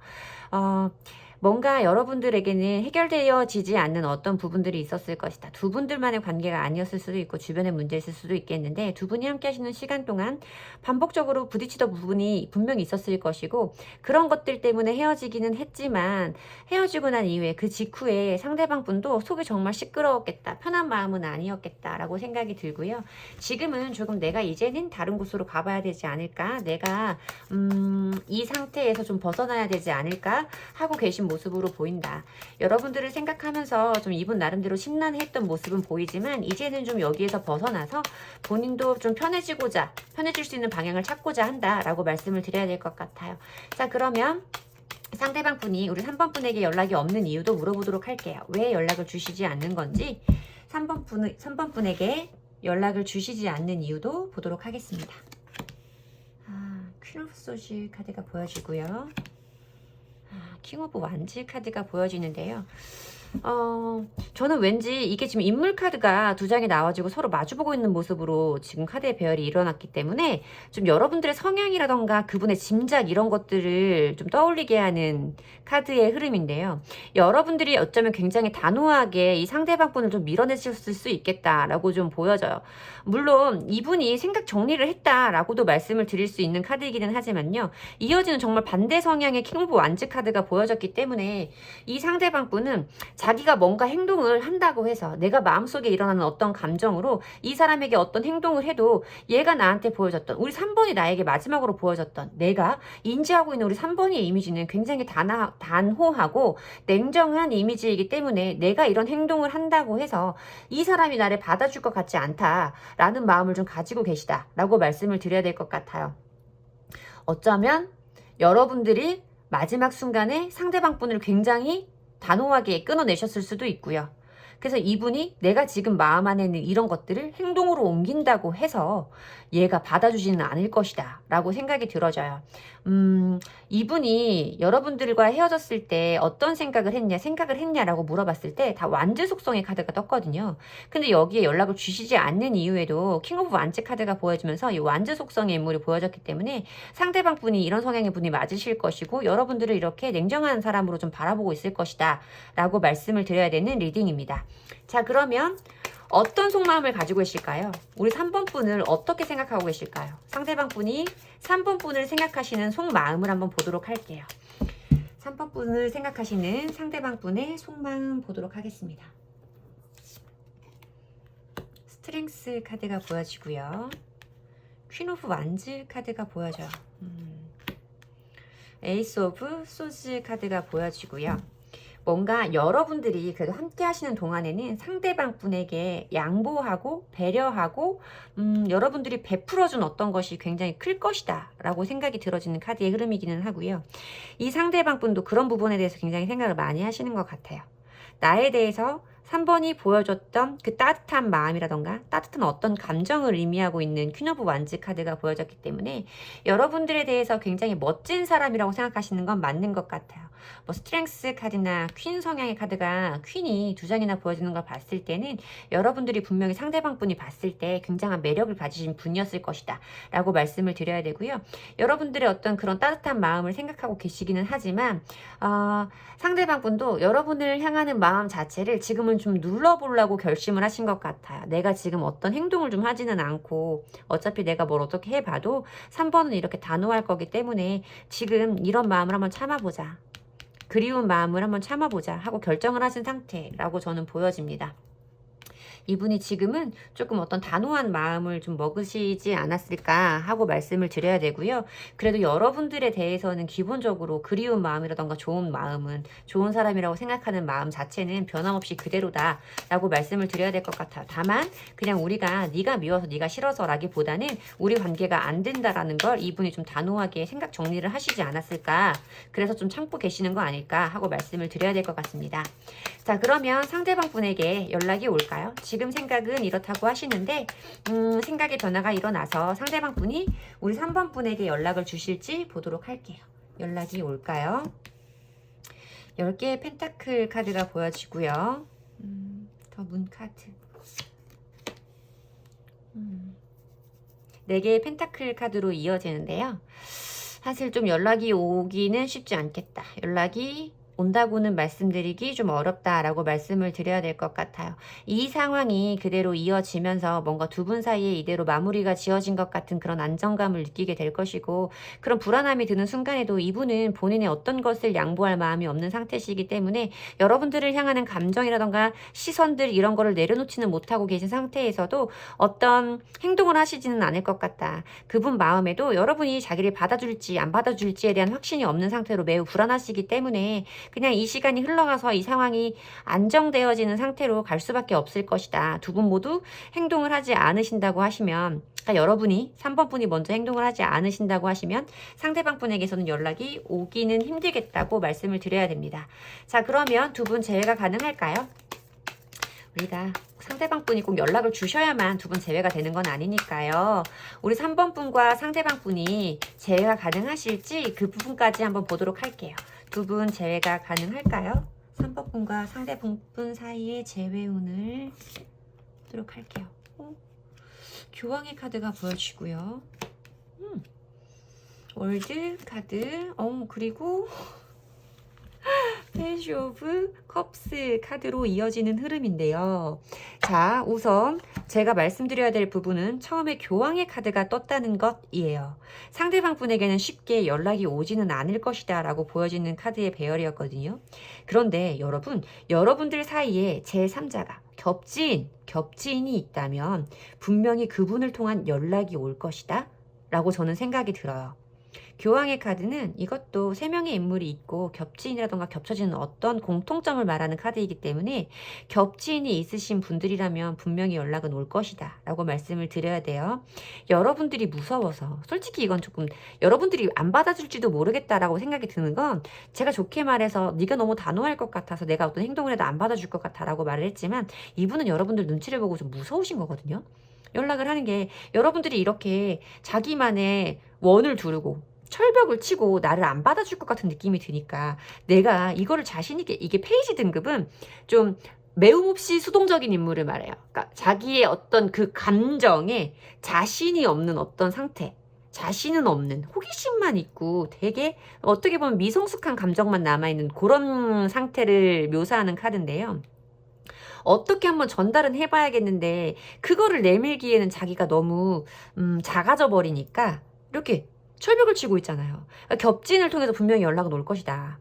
Speaker 1: 뭔가 여러분들에게는 해결되어지지 않는 어떤 부분들이 있었을 것이다. 두 분들만의 관계가 아니었을 수도 있고 주변의 문제였을 수도 있겠는데 두 분이 함께 하시는 시간 동안 반복적으로 부딪히던 부분이 분명히 있었을 것이고 그런 것들 때문에 헤어지기는 했지만 헤어지고 난 이후에 그 직후에 상대방 분도 속이 정말 시끄러웠겠다. 편한 마음은 아니었겠다라고 생각이 들고요. 지금은 조금 내가 이제는 다른 곳으로 가봐야 되지 않을까? 내가 이 상태에서 좀 벗어나야 되지 않을까? 하고 계신 모습으로 보인다. 여러분들을 생각하면서 좀 이분 나름대로 심란했던 모습은 보이지만 이제는 좀 여기에서 벗어나서 본인도 좀 편해질 수 있는 방향을 찾고자 한다라고 말씀을 드려야 될 것 같아요. 자, 그러면 상대방 분이 우리 3번 분에게 연락이 없는 이유도 물어보도록 할게요. 왜 연락을 주시지 않는 건지 3번 분에게 연락을 주시지 않는 이유도 보도록 하겠습니다. 퀸 오브 소즈 카드가 보여지고요. 킹 오브 완즈 카드가 보여지는데요. 저는 왠지 이게 지금 인물 카드가 두 장이 나와지고 서로 마주보고 있는 모습으로 지금 카드의 배열이 일어났기 때문에 좀 여러분들의 성향이라던가 그분의 짐작 이런 것들을 좀 떠올리게 하는 카드의 흐름인데요. 여러분들이 어쩌면 굉장히 단호하게 이 상대방 분을 좀 밀어내셨을 수 있겠다라고 좀 보여져요. 물론 이분이 생각 정리를 했다라고도 말씀을 드릴 수 있는 카드이기는 하지만요. 이어지는 정말 반대 성향의 킹 오브 완즈 카드가 보여졌기 때문에 이 상대방 분은 자기가 뭔가 행동을 한다고 해서 내가 마음속에 일어나는 어떤 감정으로 이 사람에게 어떤 행동을 해도 얘가 나한테 보여줬던 우리 3번이 나에게 마지막으로 보여줬던 내가 인지하고 있는 우리 3번의 이미지는 굉장히 단호하고 냉정한 이미지이기 때문에 내가 이런 행동을 한다고 해서 이 사람이 나를 받아줄 것 같지 않다라는 마음을 좀 가지고 계시다라고 말씀을 드려야 될 것 같아요. 어쩌면 여러분들이 마지막 순간에 상대방 분을 굉장히 단호하게 끊어내셨을 수도 있고요. 그래서 이분이 내가 지금 마음 안에 있는 이런 것들을 행동으로 옮긴다고 해서 얘가 받아주지는 않을 것이다 라고 생각이 들어져요. 이분이 여러분들과 헤어졌을 때 어떤 생각을 했냐라고 물어봤을 때 다 완즈 속성의 카드가 떴거든요. 근데 여기에 연락을 주시지 않는 이유에도 킹 오브 완즈 카드가 보여지면서 이 완즈 속성의 인물이 보여졌기 때문에 상대방 분이 이런 성향의 분이 맞으실 것이고 여러분들을 이렇게 냉정한 사람으로 좀 바라보고 있을 것이다 라고 말씀을 드려야 되는 리딩입니다. 자, 그러면 어떤 속마음을 가지고 계실까요? 우리 3번 분을 어떻게 생각하고 계실까요? 상대방 분이 3번 분을 생각하시는 속마음을 한번 보도록 할게요. 3번 분을 생각하시는 상대방 분의 속마음 보도록 하겠습니다. 스트렝스 카드가 보여지고요. 퀸 오브 완즈 카드가 보여져요. 에이스 오브 소즈 카드가 보여지고요. 뭔가 여러분들이 그래도 함께 하시는 동안에는 상대방 분에게 양보하고 배려하고 여러분들이 베풀어준 어떤 것이 굉장히 클 것이다 라고 생각이 들어지는 카드의 흐름이기는 하고요. 이 상대방 분도 그런 부분에 대해서 굉장히 생각을 많이 하시는 것 같아요. 나에 대해서 3번이 보여줬던 그 따뜻한 마음이라던가 따뜻한 어떤 감정을 의미하고 있는 퀸 오브 완즈 카드가 보여졌기 때문에 여러분들에 대해서 굉장히 멋진 사람이라고 생각하시는 건 맞는 것 같아요. 뭐 스트렝스 카드나 퀸 성향의 카드가 퀸이 두 장이나 보여지는 걸 봤을 때는 여러분들이 분명히 상대방 분이 봤을 때 굉장한 매력을 가지신 분이었을 것이다 라고 말씀을 드려야 되고요. 여러분들의 어떤 그런 따뜻한 마음을 생각하고 계시기는 하지만 상대방 분도 여러분을 향하는 마음 자체를 지금은 좀 눌러보려고 결심을 하신 것 같아요. 내가 지금 어떤 행동을 좀 하지는 않고 어차피 내가 뭘 어떻게 해봐도 3번은 이렇게 단호할 거기 때문에 지금 이런 마음을 한번 참아보자. 그리운 마음을 한번 참아보자 하고 결정을 하신 상태라고 저는 보여집니다. 이분이 지금은 조금 어떤 단호한 마음을 좀 먹으시지 않았을까 하고 말씀을 드려야 되고요. 그래도 여러분들에 대해서는 기본적으로 그리운 마음이라던가 좋은 마음은 좋은 사람이라고 생각하는 마음 자체는 변함없이 그대로다 라고 말씀을 드려야 될 것 같아요. 다만 그냥 우리가 네가 미워서 네가 싫어서 라기보다는 우리 관계가 안 된다라는 걸 이분이 좀 단호하게 생각 정리를 하시지 않았을까, 그래서 좀 참고 계시는 거 아닐까 하고 말씀을 드려야 될 것 같습니다. 자, 그러면 상대방 분에게 연락이 올까요? 지금 생각은 이렇다고 하시는데 생각의 변화가 일어나서 상대방 분이 우리 3번 분에게 연락을 주실지 보도록 할게요. 연락이 올까요? 10개의 펜타클 카드가 보여지고요. 더 문 카드. 4개의 펜타클 카드로 이어지는데요. 사실 좀 연락이 오기는 쉽지 않겠다. 연락이 온다고는 말씀드리기 좀 어렵다라고 말씀을 드려야 될 것 같아요. 이 상황이 그대로 이어지면서 뭔가 두 분 사이에 이대로 마무리가 지어진 것 같은 그런 안정감을 느끼게 될 것이고, 그런 불안함이 드는 순간에도 이분은 본인의 어떤 것을 양보할 마음이 없는 상태시기 때문에 여러분들을 향하는 감정이라던가 시선들 이런 거를 내려놓지는 못하고 계신 상태에서도 어떤 행동을 하시지는 않을 것 같다. 그분 마음에도 여러분이 자기를 받아줄지 안 받아줄지에 대한 확신이 없는 상태로 매우 불안하시기 때문에 그냥 이 시간이 흘러가서 이 상황이 안정되어지는 상태로 갈 수밖에 없을 것이다. 두 분 모두 행동을 하지 않으신다고 하시면, 그러니까 여러분이 3번 분이 먼저 행동을 하지 않으신다고 하시면 상대방 분에게서는 연락이 오기는 힘들겠다고 말씀을 드려야 됩니다. 자, 그러면 두 분 재회가 가능할까요? 우리가 상대방 분이 꼭 연락을 주셔야만 두 분 재회가 되는 건 아니니까요. 우리 3번 분과 상대방 분이 재회가 가능하실지 그 부분까지 한번 보도록 할게요. 두 분 재회가 가능할까요? 3번 분과 상대방 분 사이의 재회운을 보도록 할게요. 교황의 카드가 보여지고요. 월드 카드, 그리고 페이지 오브 컵스 카드로 이어지는 흐름인데요. 자, 우선 제가 말씀드려야 될 부분은 처음에 교황의 카드가 떴다는 것이에요. 상대방 분에게는 쉽게 연락이 오지는 않을 것이다 라고 보여지는 카드의 배열이었거든요. 그런데 여러분들 사이에 제3자가 겹지인이 있다면 분명히 그분을 통한 연락이 올 것이다 라고 저는 생각이 들어요. 교황의 카드는 이것도 3명의 인물이 있고 겹지인이라던가 겹쳐지는 어떤 공통점을 말하는 카드이기 때문에 겹지인이 있으신 분들이라면 분명히 연락은 올 것이다 라고 말씀을 드려야 돼요. 여러분들이 무서워서, 솔직히 이건 조금 여러분들이 안 받아줄지도 모르겠다라고 생각이 드는 건, 제가 좋게 말해서 네가 너무 단호할 것 같아서 내가 어떤 행동을 해도 안 받아줄 것 같아 라고 말을 했지만, 이분은 여러분들 눈치를 보고 좀 무서우신 거거든요. 연락을 하는 게, 여러분들이 이렇게 자기만의 원을 두르고 철벽을 치고 나를 안 받아줄 것 같은 느낌이 드니까, 내가 이거를 자신있게, 이게 페이지 등급은 좀 매움 없이 수동적인 인물을 말해요. 그러니까 자기의 어떤 그 감정에 자신이 없는 어떤 상태, 자신은 없는 호기심만 있고 되게 어떻게 보면 미성숙한 감정만 남아있는 그런 상태를 묘사하는 카드인데요. 어떻게 한번 전달은 해봐야겠는데 그거를 내밀기에는 자기가 너무 작아져 버리니까 이렇게 철벽을 치고 있잖아요. 그러니까 겹진을 통해서 분명히 연락은 올 것이다.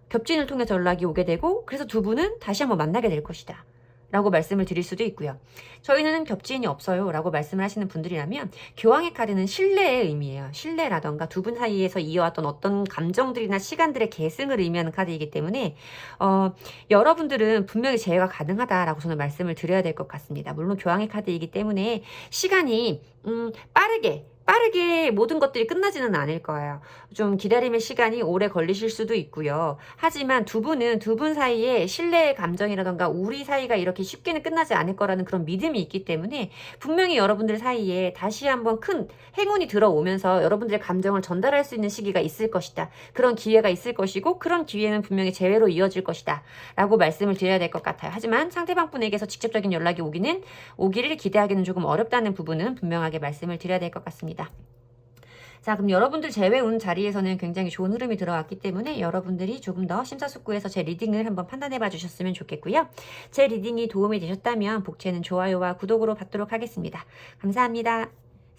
Speaker 1: 겹진을 통해서 연락이 오게 되고, 그래서 두 분은 다시 한번 만나게 될 것이다 라고 말씀을 드릴 수도 있고요. 저희는 겹지인이 없어요 라고 말씀을 하시는 분들이라면, 교황의 카드는 신뢰의 의미예요. 신뢰라던가 두 분 사이에서 이어왔던 어떤 감정들이나 시간들의 계승을 의미하는 카드이기 때문에 여러분들은 분명히 재회가 가능하다라고 저는 말씀을 드려야 될 것 같습니다. 물론 교황의 카드이기 때문에 시간이 빠르게 모든 것들이 끝나지는 않을 거예요. 좀 기다림의 시간이 오래 걸리실 수도 있고요. 하지만 두 분 사이에 신뢰의 감정이라던가 우리 사이가 이렇게 쉽게는 끝나지 않을 거라는 그런 믿음이 있기 때문에 분명히 여러분들 사이에 다시 한번 큰 행운이 들어오면서 여러분들의 감정을 전달할 수 있는 시기가 있을 것이다. 그런 기회가 있을 것이고, 그런 기회는 분명히 재회로 이어질 것이다 라고 말씀을 드려야 될 것 같아요. 하지만 상대방 분에게서 직접적인 연락이 오기를 기대하기는 조금 어렵다는 부분은 분명하게 말씀을 드려야 될 것 같습니다. 자, 그럼 여러분들 재회운 자리에서는 굉장히 좋은 흐름이 들어왔기 때문에 여러분들이 조금 더 심사숙고해서 제 리딩을 한번 판단해 봐 주셨으면 좋겠고요. 제 리딩이 도움이 되셨다면 복채는 좋아요와 구독으로 받도록 하겠습니다. 감사합니다.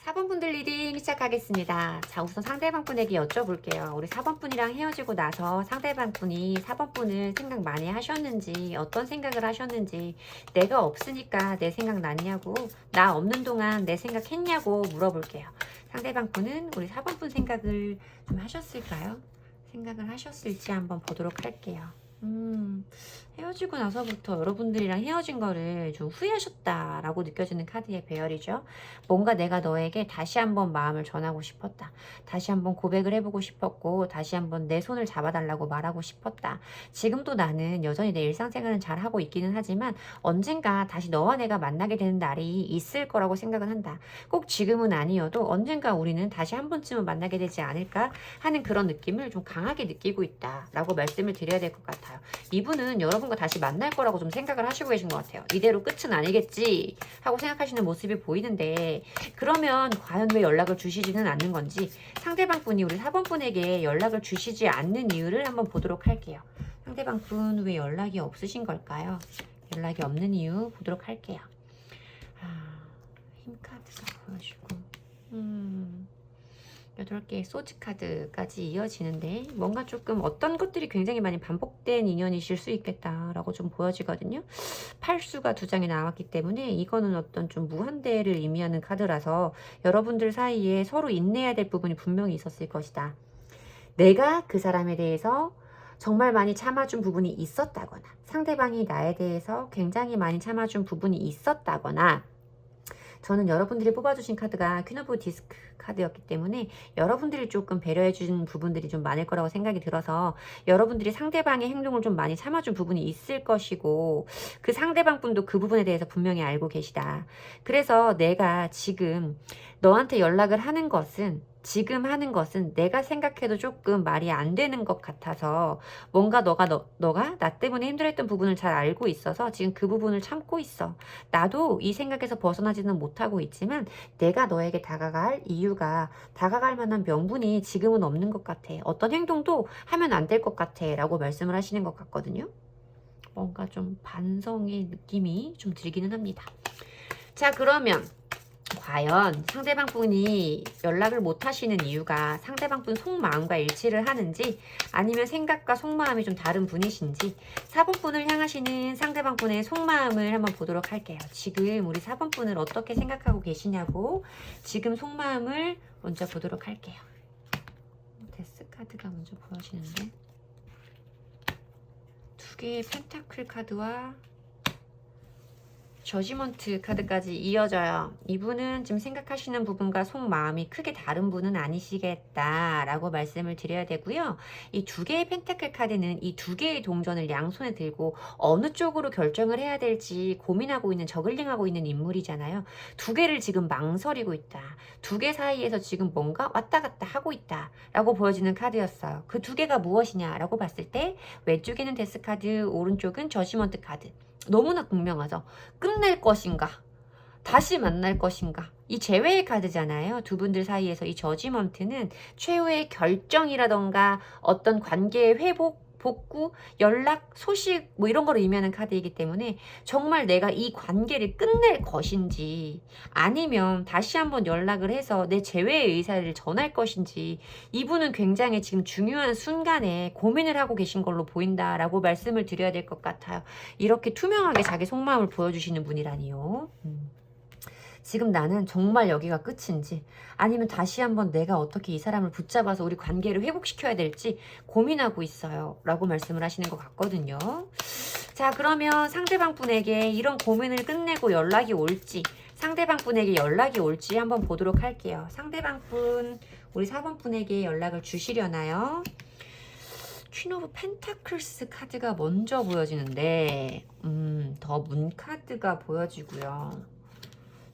Speaker 1: 4번 분들 리딩 시작하겠습니다. 자, 우선 상대방 분에게 여쭤볼게요. 우리 4번 분이랑 헤어지고 나서 상대방 분이 4번 분을 생각 많이 하셨는지, 어떤 생각을 하셨는지, 내가 없으니까 내 생각 났냐고, 나 없는 동안 내 생각 했냐고 물어볼게요. 상대방 분은 우리 4번 분 생각을 좀 하셨을까요? 생각을 하셨을지 한번 보도록 할게요. 헤어지고 나서부터 여러분들이랑 헤어진 거를 좀 후회하셨다라고 느껴지는 카드의 배열이죠. 뭔가 내가 너에게 다시 한번 마음을 전하고 싶었다. 다시 한번 고백을 해보고 싶었고, 다시 한번 내 손을 잡아달라고 말하고 싶었다. 지금도 나는 여전히 내 일상생활은 잘하고 있기는 하지만 언젠가 다시 너와 내가 만나게 되는 날이 있을 거라고 생각은 한다. 꼭 지금은 아니어도 언젠가 우리는 다시 한 번쯤은 만나게 되지 않을까 하는 그런 느낌을 좀 강하게 느끼고 있다라고 말씀을 드려야 될 것 같아요. 이분은 여러분과 다시 만날 거라고 좀 생각을 하시고 계신 것 같아요. 이대로 끝은 아니겠지 하고 생각하시는 모습이 보이는데, 그러면 과연 왜 연락을 주시지는 않는 건지, 상대방 분이 우리 4번 분에게 연락을 주시지 않는 이유를 한번 보도록 할게요. 상대방 분 왜 연락이 없으신 걸까요? 연락이 없는 이유 보도록 할게요. 힘카드가 보여주고 8개의 소즈 카드까지 이어지는데 뭔가 조금 어떤 것들이 굉장히 많이 반복된 인연이실 수 있겠다라고 좀 보여지거든요. 팔수가 2장이 나왔기 때문에 이거는 어떤 좀 무한대를 의미하는 카드라서 여러분들 사이에 서로 인내해야 될 부분이 분명히 있었을 것이다. 내가 그 사람에 대해서 정말 많이 참아준 부분이 있었다거나 상대방이 나에 대해서 굉장히 많이 참아준 부분이 있었다거나 저는 여러분들이 뽑아주신 카드가 퀸 오브 디스크 카드였기 때문에 여러분들이 조금 배려해준 부분들이 좀 많을 거라고 생각이 들어서 여러분들이 상대방의 행동을 좀 많이 참아준 부분이 있을 것이고 그 상대방 분도 그 부분에 대해서 분명히 알고 계시다. 그래서 내가 지금 너한테 연락을 하는 것은 지금 하는 것은 내가 생각해도 조금 말이 안 되는 것 같아서 뭔가 너가 나 때문에 힘들었던 부분을 잘 알고 있어서 지금 그 부분을 참고 있어. 나도 이 생각에서 벗어나지는 못하고 있지만 내가 너에게 다가갈 이유가 다가갈 만한 명분이 지금은 없는 것 같아. 어떤 행동도 하면 안 될 것 같아 라고 말씀을 하시는 것 같거든요. 뭔가 좀 반성의 느낌이 좀 들기는 합니다. 자, 그러면 과연 상대방 분이 연락을 못 하시는 이유가 상대방 분 속마음과 일치를 하는지 아니면 생각과 속마음이 좀 다른 분이신지 4번 분을 향하시는 상대방 분의 속마음을 한번 보도록 할게요. 지금 우리 4번 분을 어떻게 생각하고 계시냐고 지금 속마음을 먼저 보도록 할게요. 데스 카드가 먼저 보여지는데 2개의 펜타클 카드와 저지먼트 카드까지 이어져요. 이분은 지금 생각하시는 부분과 속마음이 크게 다른 분은 아니시겠다라고 말씀을 드려야 되고요. 이 2개의 펜타클 카드는 이 2개의 동전을 양손에 들고 어느 쪽으로 결정을 해야 될지 고민하고 있는 저글링하고 있는 인물이잖아요. 2개를 지금 망설이고 있다. 2개 사이에서 지금 뭔가 왔다 갔다 하고 있다 라고 보여지는 카드였어요. 그 2개가 무엇이냐라고 봤을 때 왼쪽에는 데스 카드, 오른쪽은 저지먼트 카드. 너무나 분명하죠. 끝낼 것인가? 다시 만날 것인가? 이 재회의 카드잖아요. 두 분들 사이에서 이 저지먼트는 최후의 결정이라던가 어떤 관계의 회복, 복구, 연락, 소식 뭐 이런 걸 의미하는 카드이기 때문에 정말 내가 이 관계를 끝낼 것인지 아니면 다시 한번 연락을 해서 내 재회의 의사를 전할 것인지 이분은 굉장히 지금 중요한 순간에 고민을 하고 계신 걸로 보인다라고 말씀을 드려야 될 것 같아요. 이렇게 투명하게 자기 속마음을 보여주시는 분이라니요. 지금 나는 정말 여기가 끝인지 아니면 다시 한번 내가 어떻게 이 사람을 붙잡아서 우리 관계를 회복시켜야 될지 고민하고 있어요 라고 말씀을 하시는 것 같거든요. 자, 그러면 상대방 분에게 이런 고민을 끝내고 연락이 올지 상대방 분에게 연락이 올지 한번 보도록 할게요. 상대방 분 우리 4번 분에게 연락을 주시려나요? 퀸 오브 펜타클스 카드가 먼저 보여지는데 더 문 카드가 보여지고요.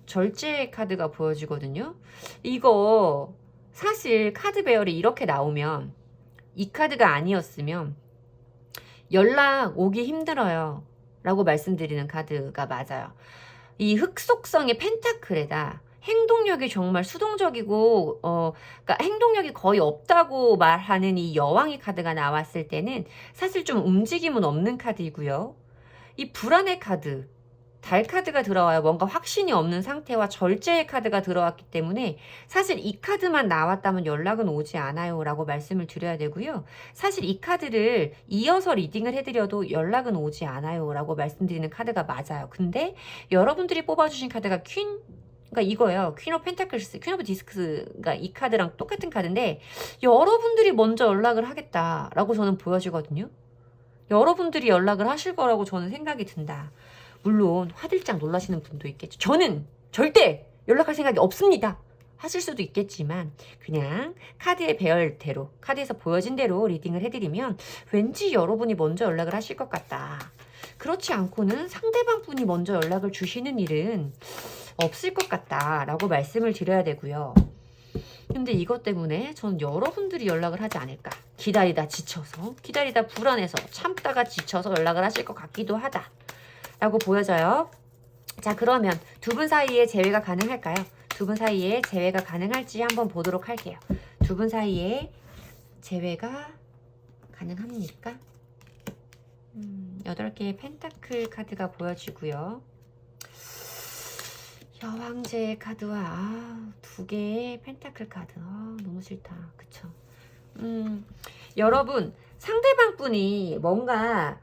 Speaker 1: 절제 카드가 보여지거든요. 이거 사실 카드 배열이 이렇게 나오면 이 카드가 아니었으면 연락 오기 힘들어요 라고 말씀드리는 카드가 맞아요. 이 흑속성의 펜타클에다 행동력이 정말 수동적이고 그러니까 행동력이 거의 없다고 말하는 이 여왕의 카드가 나왔을 때는 사실 좀 움직임은 없는 카드이고요. 이 불안의 카드 달 카드가 들어와요. 뭔가 확신이 없는 상태와 절제의 카드가 들어왔기 때문에 사실 이 카드만 나왔다면 연락은 오지 않아요 라고 말씀을 드려야 되고요. 사실 이 카드를 이어서 리딩을 해드려도 연락은 오지 않아요 라고 말씀드리는 카드가 맞아요. 근데 여러분들이 뽑아주신 카드가 그러니까 이거예요. 퀸 오브 펜타클스, 퀸 오브 디스크스가 이 카드랑 똑같은 카드인데 여러분들이 먼저 연락을 하겠다라고 저는 보여지거든요. 여러분들이 연락을 하실 거라고 저는 생각이 든다. 물론 화들짝 놀라시는 분도 있겠죠. 저는 절대 연락할 생각이 없습니다 하실 수도 있겠지만 그냥 카드의 배열대로 카드에서 보여진 대로 리딩을 해드리면 왠지 여러분이 먼저 연락을 하실 것 같다. 그렇지 않고는 상대방 분이 먼저 연락을 주시는 일은 없을 것 같다라고 말씀을 드려야 되고요. 근데 이것 때문에 전 여러분들이 연락을 하지 않을까. 기다리다 지쳐서 기다리다 불안해서 참다가 지쳐서 연락을 하실 것 같기도 하다 라고 보여져요. 자, 그러면 두 분 사이에 재회가 가능할까요? 두 분 사이에 재회가 가능할지 한번 보도록 할게요. 두 분 사이에 재회가 가능합니까? 8개의 펜타클 카드가 보여지고요. 여왕제의 카드와 2개의 펜타클 카드. 너무 싫다. 그쵸? 여러분, 상대방 분이 뭔가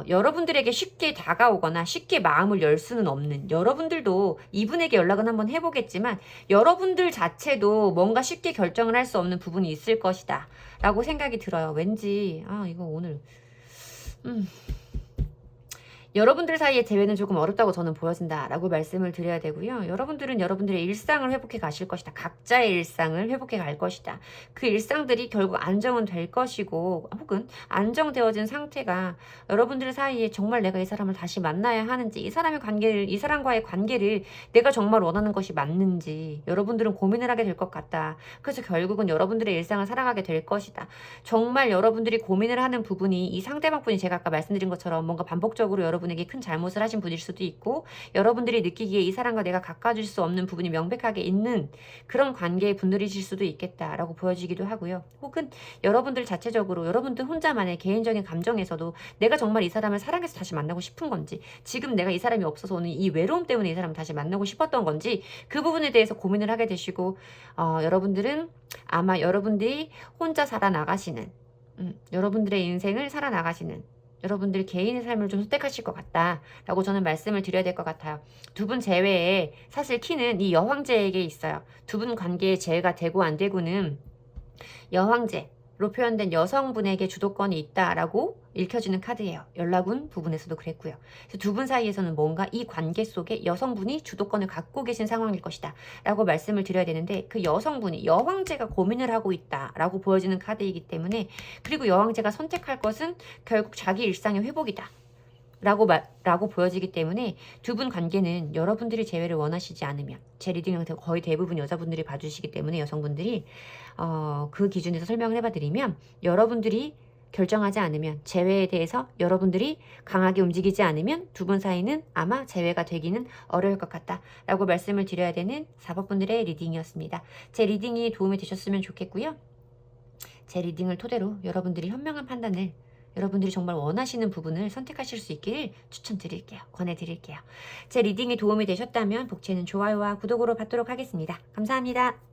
Speaker 1: 여러분들에게 쉽게 다가오거나 쉽게 마음을 열 수는 없는, 여러분들도 이분에게 연락은 한번 해보겠지만 여러분들 자체도 뭔가 쉽게 결정을 할 수 없는 부분이 있을 것이다 라고 생각이 들어요. 왠지 이거 오늘 여러분들 사이의 재회는 조금 어렵다고 저는 보여진다 라고 말씀을 드려야 되고요. 여러분들은 여러분들의 일상을 회복해 가실 것이다. 각자의 일상을 회복해 갈 것이다. 그 일상들이 결국 안정은 될 것이고, 혹은 안정되어진 상태가 여러분들 사이에 정말 내가 이 사람을 다시 만나야 하는지, 이 사람과의 관계를 내가 정말 원하는 것이 맞는지 여러분들은 고민을 하게 될 것 같다. 그래서 결국은 여러분들의 일상을 살아가게 될 것이다. 정말 여러분들이 고민을 하는 부분이 이 상대방 분이 제가 아까 말씀드린 것처럼 뭔가 반복적으로 여러분에게 큰 잘못을 하신 분일 수도 있고, 여러분들이 느끼기에 이 사람과 내가 가까워질 수 없는 부분이 명백하게 있는 그런 관계의 분들이실 수도 있겠다라고 보여지기도 하고요. 혹은 여러분들 자체적으로 여러분들 혼자만의 개인적인 감정에서도 내가 정말 이 사람을 사랑해서 다시 만나고 싶은 건지, 지금 내가 이 사람이 없어서 오는 이 외로움 때문에 이 사람을 다시 만나고 싶었던 건지, 그 부분에 대해서 고민을 하게 되시고, 여러분들은 아마 여러분들이 혼자 살아나가시는, 여러분들의 인생을 살아나가시는, 여러분들 개인의 삶을 좀 선택하실 것 같다라고 저는 말씀을 드려야 될 것 같아요. 두 분 제외에 사실 키는 이 여황제에게 있어요. 두 분 관계의 제외가 되고 안 되고는 여황제로 표현된 여성분에게 주도권이 있다라고 읽혀지는 카드예요. 연락운 부분에서도 그랬고요. 그래서 두 분 사이에서는 뭔가 이 관계 속에 여성분이 주도권을 갖고 계신 상황일 것이다 라고 말씀을 드려야 되는데, 그 여성분이 여황제가 고민을 하고 있다 라고 보여지는 카드이기 때문에, 그리고 여황제가 선택할 것은 결국 자기 일상의 회복이다 라고 보여지기 때문에, 두 분 관계는 여러분들이 재회를 원하시지 않으면, 제 리딩은 거의 대부분 여자분들이 봐주시기 때문에 여성분들이 그 기준에서 설명을 해봐드리면, 여러분들이 결정하지 않으면, 재회에 대해서 여러분들이 강하게 움직이지 않으면 두 분 사이는 아마 재회가 되기는 어려울 것 같다 라고 말씀을 드려야 되는 4번분들의 리딩이었습니다. 제 리딩이 도움이 되셨으면 좋겠고요. 제 리딩을 토대로 여러분들이 현명한 판단을, 여러분들이 정말 원하시는 부분을 선택하실 수 있기를 추천드릴게요. 권해드릴게요. 제 리딩이 도움이 되셨다면 복채는 좋아요와 구독으로 받도록 하겠습니다. 감사합니다.